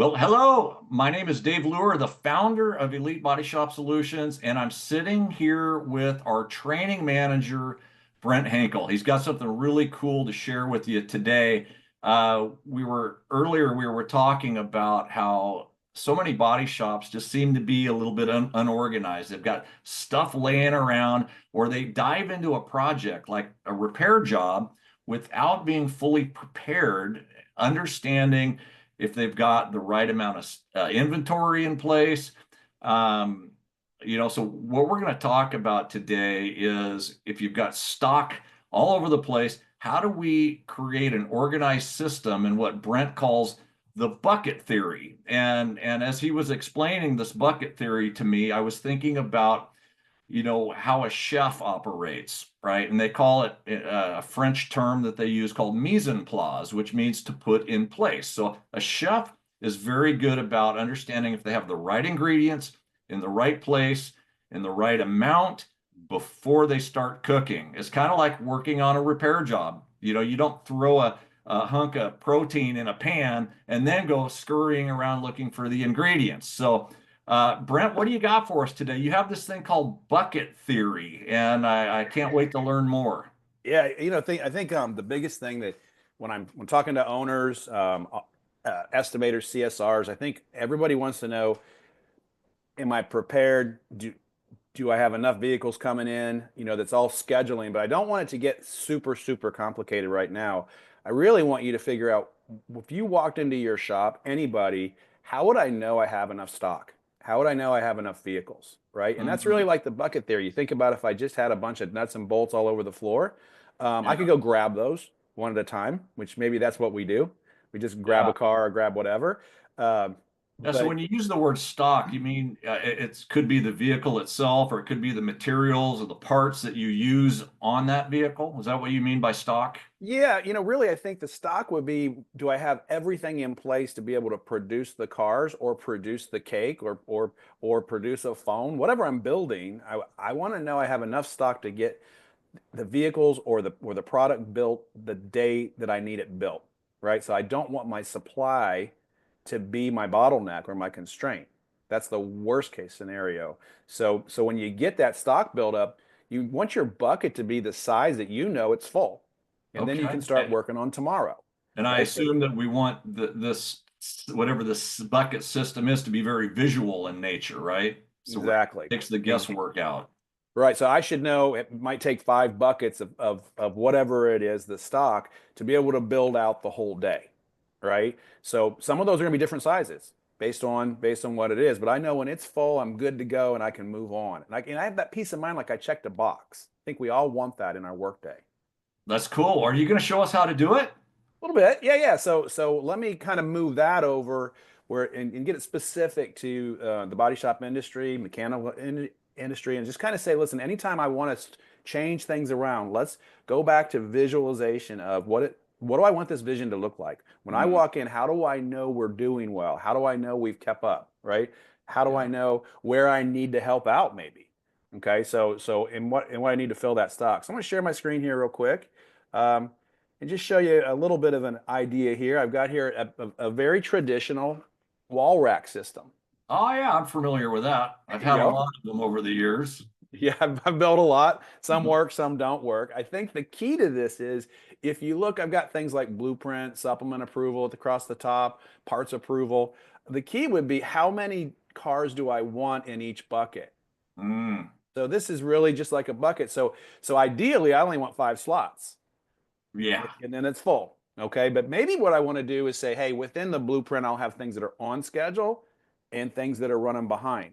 Well, hello. My name is Dave Luehr, the founder of Elite Body Shop Solutions, and I'm sitting here with our training manager, Brent Henkel. He's got something really cool to share with you today. We were talking about how so many body shops just seem to be a little bit unorganized. They've got stuff laying around, or they dive into a project like a repair job without being fully prepared, understanding if they've got the right amount of inventory in place. Um, so what we're going to talk about today is if you've got stock all over the place, how do we create an organized system in what Brent calls the bucket theory? And as he was explaining this bucket theory to me, I was thinking about how a chef operates, right? And they call it a French term that they use called mise en place, which means to put in place. So a chef is very good about understanding if they have the right ingredients in the right place, in the right amount before they start cooking. It's kind of like working on a repair job. You don't throw a hunk of protein in a pan and then go scurrying around looking for the ingredients. So Brent, what do you got for us today? You have this thing called bucket theory, and I can't wait to learn more. Yeah, I think the biggest thing that when talking to owners, estimators, CSRs, I think everybody wants to know, am I prepared? Do I have enough vehicles coming in? That's all scheduling, but I don't want it to get super, super complicated right now. I really want you to figure out if you walked into your shop, anybody, how would I know I have enough stock? How would I know I have enough vehicles? Right. And that's really Mhm. like the bucket there. You think about if I just had a bunch of nuts and bolts all over the floor, I could Yeah, go grab those one at a time, which maybe that's what we do. We just grab yeah. a car or grab whatever. Uh, Yeah, so but when you use the word stock, you mean it could be the vehicle itself, or it could be the materials or the parts that you use on that vehicle. Is that what you mean by stock? Yeah, really, I think the stock would be, do I have everything in place to be able to produce the cars or produce the cake or produce a phone, whatever I'm building, I want to know I have enough stock to get the vehicles or the product built the day that I need it built, right? So I don't want my supply to be my bottleneck or my constraint. That's the worst case scenario. So when you get that stock build up, you want your bucket to be the size that it's full. And then you Okay. can start working on tomorrow, And I right? So assume that we want this, whatever this bucket system is, to be very visual in nature, right? So it exactly. takes the guesswork out. Right. So I should know it might take 5 buckets of whatever it is, the stock, to be able to build out the whole day. Right. So some of those are going to be different sizes based on what it is. But I know when it's full, I'm good to go and I can move on. And I have that peace of mind like I checked a box. I think we all want that in our workday. That's cool. Are you going to show us how to do it? A little bit. Yeah, yeah. So let me kind of move that over where and get it specific to the body shop industry, industry, and just kind of say, listen, anytime I want to change things around, let's go back to visualization of what do I want this vision to look like? When I Mm, walk in, how do I know we're doing well? How do I know we've kept up, right? How do I yeah. know where I need to help out maybe? Okay, so in what I need to fill that stock. So I'm going to share my screen here real quick. Um, and just show you a little bit of an idea here. I've got here a very traditional wall rack system. Oh, yeah, I'm familiar with that. There I've you had a go. lot of them over the years. Yeah, I've built a lot. Some work, some don't work. I think the key to this is if you look, I've got things like blueprint, supplement approval across the top, parts approval. The key would be how many cars do I want in each bucket? Mm, So this is really just like a bucket. So ideally, I only want 5 slots. yeah. And then it's full. Okay. But maybe what I want to do is say, hey, within the blueprint, I'll have things that are on schedule and things that are running behind.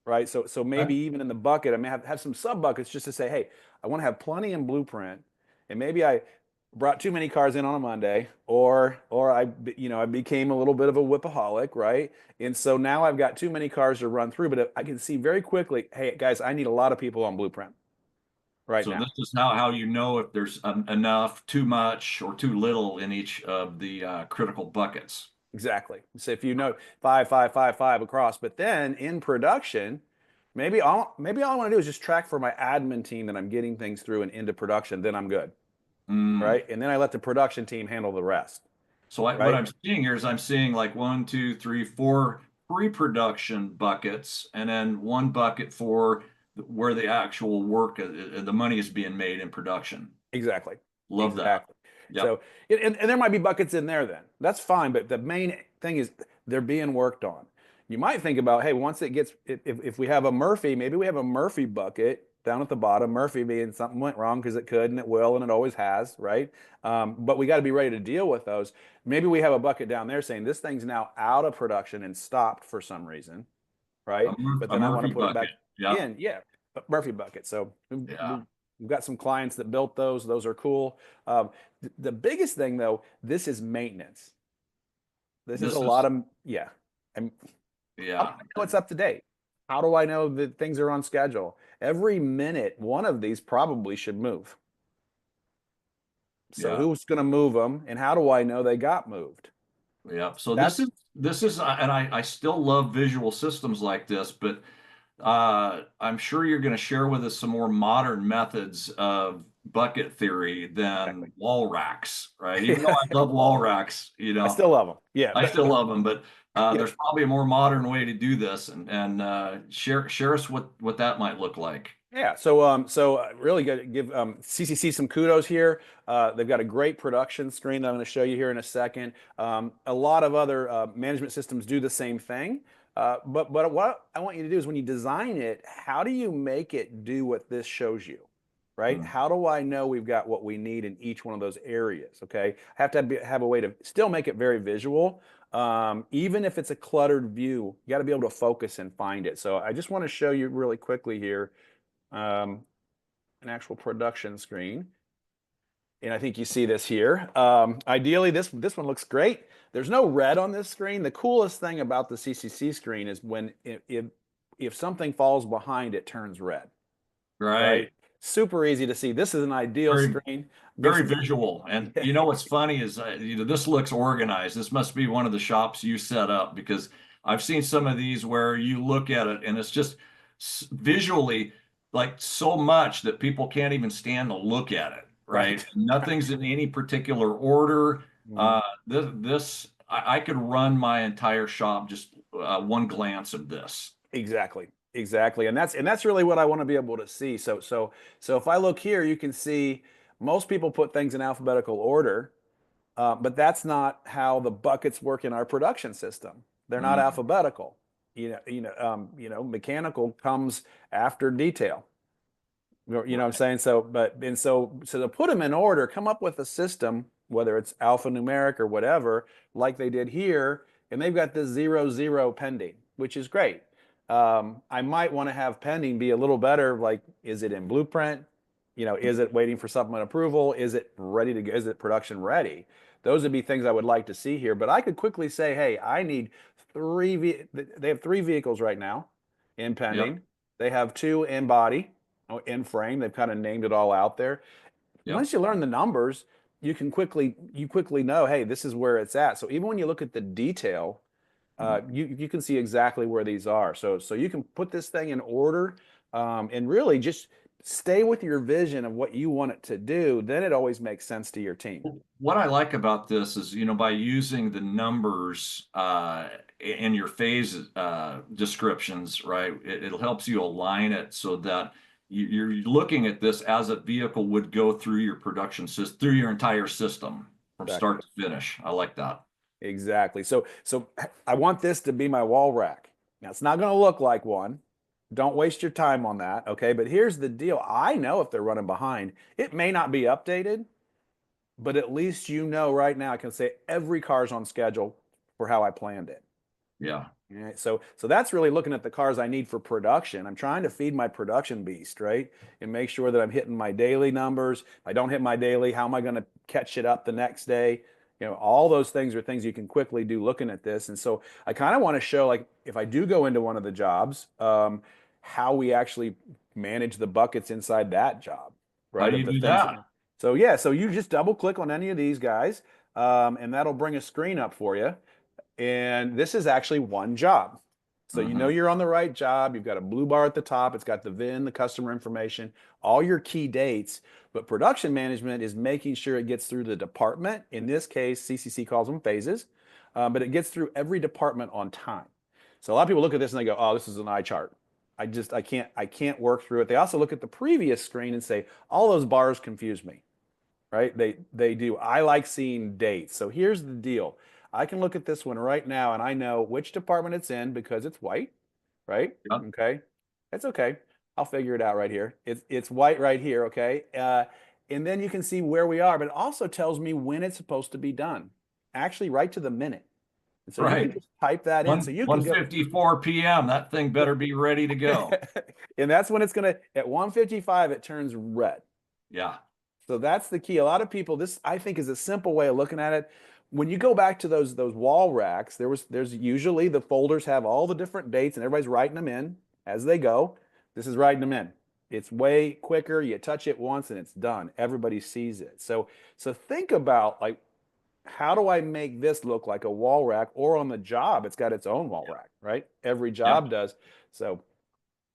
Right. So Okay. maybe even in the bucket, I may have some sub buckets just to say, hey, I want to have plenty in blueprint. And maybe I brought too many cars in on a Monday, or I became a little bit of a whipaholic, right? And so now I've got too many cars to run through, but I can see very quickly, hey guys, I need a lot of people on blueprint right So this now. is how you know if there's enough, too much, or too little in each of the critical buckets. Exactly. So if you know five, five, five, five across, but then in production, maybe all I want to do is just track for my admin team that I'm getting things through and into production. Then I'm good, Mm, right? And then I let the production team handle the rest. So what right? I'm seeing here is I'm seeing like one, two, three, four pre-production buckets, and then one bucket for where the actual work, the money is being made in production. Exactly. Love that. Exactly. Yep. So, and there might be buckets in there then. That's fine. But the main thing is they're being worked on. You might think about, hey, once it gets, if we have a Murphy, maybe we have a Murphy bucket down at the bottom. Murphy being something went wrong because it could and it will and it always has, right? But we got to be ready to deal with those. Maybe we have a bucket down there saying this thing's now out of production and stopped for some reason, right? But A then I want Murphy to put it bucket. back Yep. in. Yeah, Murphy bucket. So Yeah. we've got some clients that built those. Those are cool. The biggest thing though, this is maintenance. This is a This lot is, of, yeah. And how do yeah. I know it's up to date? How do I know that things are on schedule? Every minute, one of these probably should move. So Yeah. who's going to move them, and how do I know they got moved? Yeah. So That's this is, and I still love visual systems like this, but I'm sure you're going to share with us some more modern methods of bucket theory exactly. than wall racks, right? Even though I love wall racks, I still love them. Yeah, I still love them, but yeah. there's probably a more modern way to do this, and share us what that might look like. Yeah, really got to give CCC some kudos here. They've got a great production screen that I'm going to show you here in a second. A lot of other management systems do the same thing. But what I want you to do is when you design it, how do you make it do what this shows you, right? Hmm. How do I know we've got what we need in each one of those areas? Okay, I have to have a way to still make it very visual. Even if it's a cluttered view, you got to be able to focus and find it. So I just want to show you really quickly here um, an actual production screen. And I think you see this here. Ideally, this one looks great. There's no red on this screen. The coolest thing about the CCC screen is when if something falls behind, it turns red, right? Right. Super easy to see. This is an ideal Very screen. Gives very visual. And yeah, you know what's funny is this looks organized. This must be one of the shops you set up because I've seen some of these where you look at it and it's just visually like so much that people can't even stand to look at it, right? right. Nothing's in any particular order. Mhm. I could run my entire shop just one glance of this. Exactly. Exactly. And that's really what I want to be able to see. So if I look here, you can see most people put things in alphabetical order. But that's not how the buckets work in our production system. They're not Mm, alphabetical. Mechanical comes after detail. You know what I'm right. saying? So to put them in order, come up with a system, whether it's alphanumeric or whatever, like they did here, and they've got this 0, 0 pending, which is great. I might want to have pending be a little better, like is it in blueprint? Is it waiting for supplement approval? Is it ready to go? Is it production ready? Those would be things I would like to see here. But I could quickly say, hey, I need they have 3 vehicles right now in Yep. pending. They have 2 in body, in frame. They've kind of named it all out there. Yep. Once you learn the numbers, you quickly know, hey, this is where it's at. So even when you look at the detail, Mm. you can see exactly where these are. So you can put this thing in order, and really just stay with your vision of what you want it to do. Then it always makes sense to your team. What I like about this is, by using the numbers in your phase descriptions, right? It helps you align it so that you're looking at this as a vehicle would go through your production system, through your entire system from Exactly. start to finish. I like that. Exactly. So I want this to be my wall rack. Now it's not going to look like one. Don't waste your time on that. Okay. But here's the deal. I know if they're running behind, it may not be updated, but at least right now I can say every car's on schedule for how I planned it. Yeah. All right, so that's really looking at the cars I need for production. I'm trying to feed my production beast, right? And make sure that I'm hitting my daily numbers. If I don't hit my daily, how am I going to catch it up the next day? All those things are things you can quickly do looking at this. And so I kind of want to show, like, if I do go into one of the jobs, how we actually manage the buckets inside that job, How right? do Of you the do things. that? So yeah, so you just double click on any of these guys, and that'll bring a screen up for you. And this is actually one job. So you know you're on the right job. You've got a blue bar at the top. It's got the VIN, the customer information, all your key dates. But production management is making sure it gets through the department. In this case, CCC calls them phases, but it gets through every department on time. So a lot of people look at this and they go, "Oh, this is an eye chart. I can't work through it." They also look at the previous screen and say, "All those bars confuse me." Right? They do. I like seeing dates. So here's the deal. I can look at this one right now and I know which department it's in because it's white, right? Yep. Okay. That's okay. I'll figure it out right here. It's white right here, okay? And then you can see where we are, but it also tells me when it's supposed to be done. Actually, right to the minute. And so you can Right. just type that in. So you can go 1:54 p.m. That thing better be ready to go. and that's when it's gonna at 1:55 it turns red. Yeah. So that's the key. A lot of people, this I think is a simple way of looking at it. When you go back to those wall racks, there's usually the folders have all the different dates and everybody's writing them in as they go. This is writing them in. It's way quicker. You touch it once and it's done. Everybody sees it. So think about like how do I make this look like a wall rack or on the job it's got its own wall rack, right? Every job does. So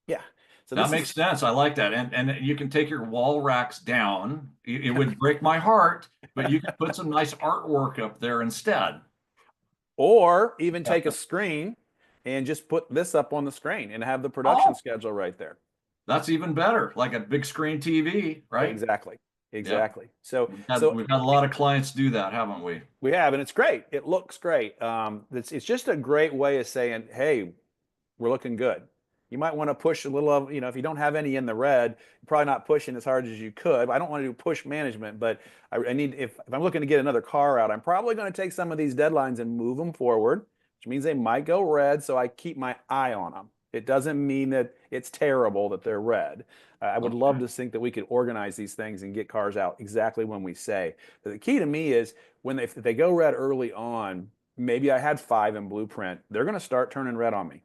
yeah. So That this makes is sense. I like that. And you can take your wall racks down. It would break my heart, but you can put some nice artwork up there instead. or even take a screen and just put this up on the screen and have the production Oh, schedule right there. that's even better. Like a big screen TV, right? Exactly. Yep. Exactly. So We've had a lot of clients do that, haven't we? we have, and it's great. It looks great. It's just a great way of saying, hey, we're looking good. You might want to push a little of, if you don't have any in the red, you're probably not pushing as hard as you could. I don't want to do push management, but I need, if I'm looking to get another car out, I'm probably going to take some of these deadlines and move them forward, which means they might go red. So I keep my eye on them. It doesn't mean that it's terrible that they're red. I would love to think that we could organize these things and get cars out exactly when we say. But the key to me is if they go red early on, maybe I had 5 in blueprint, they're going to start turning red on me.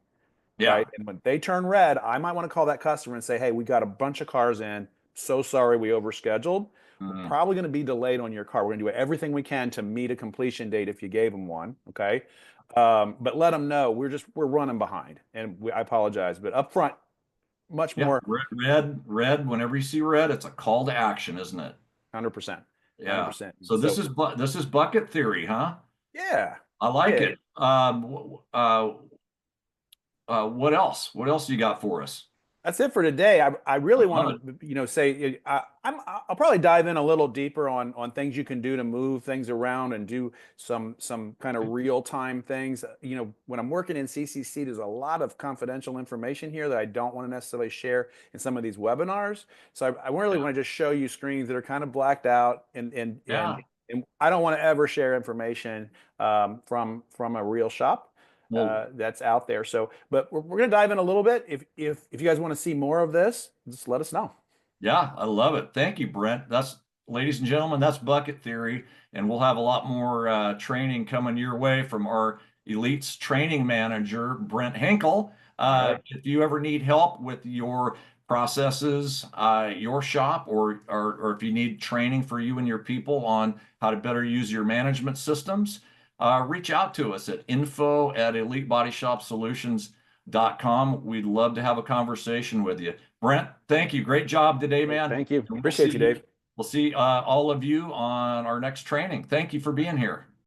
Yeah. Right. And when they turn red, I might want to call that customer and say, hey, we got a bunch of cars in. So sorry we overscheduled. We're probably going to be delayed on your car. We're going to do everything we can to meet a completion date if you gave them one. Okay. But let them know we're running behind and I apologize. But up front, much more Red. Whenever you see red, it's a call to action, isn't it? 100%. Yeah. 100%. So this is bucket theory, huh? Yeah. I like Yeah. it. What else? What else you got for us? That's it for today. I really Love want to, say I'll probably dive in a little deeper on things you can do to move things around and do some kind of real time things. When I'm working in CCC, there's a lot of confidential information here that I don't want to necessarily share in some of these webinars. So I really want to just show you screens that are kind of blacked out and I don't want to ever share information from a real shop. That's out there. So, but we're going to dive in a little bit. If you guys want to see more of this, just let us know. Yeah, I love it. Thank you, Brent. Ladies and gentlemen, that's bucket theory, and we'll have a lot more training coming your way from our Elites training manager, Brent Henkel. If you ever need help with your processes, your shop, or if you need training for you and your people on how to better use your management systems, reach out to us at info@elitebodyshopsolutions.com. We'd love to have a conversation with you. Brent, thank you. Great job today, man. Thank you. Appreciate you, Dave. We'll see all of you on our next training. Thank you for being here.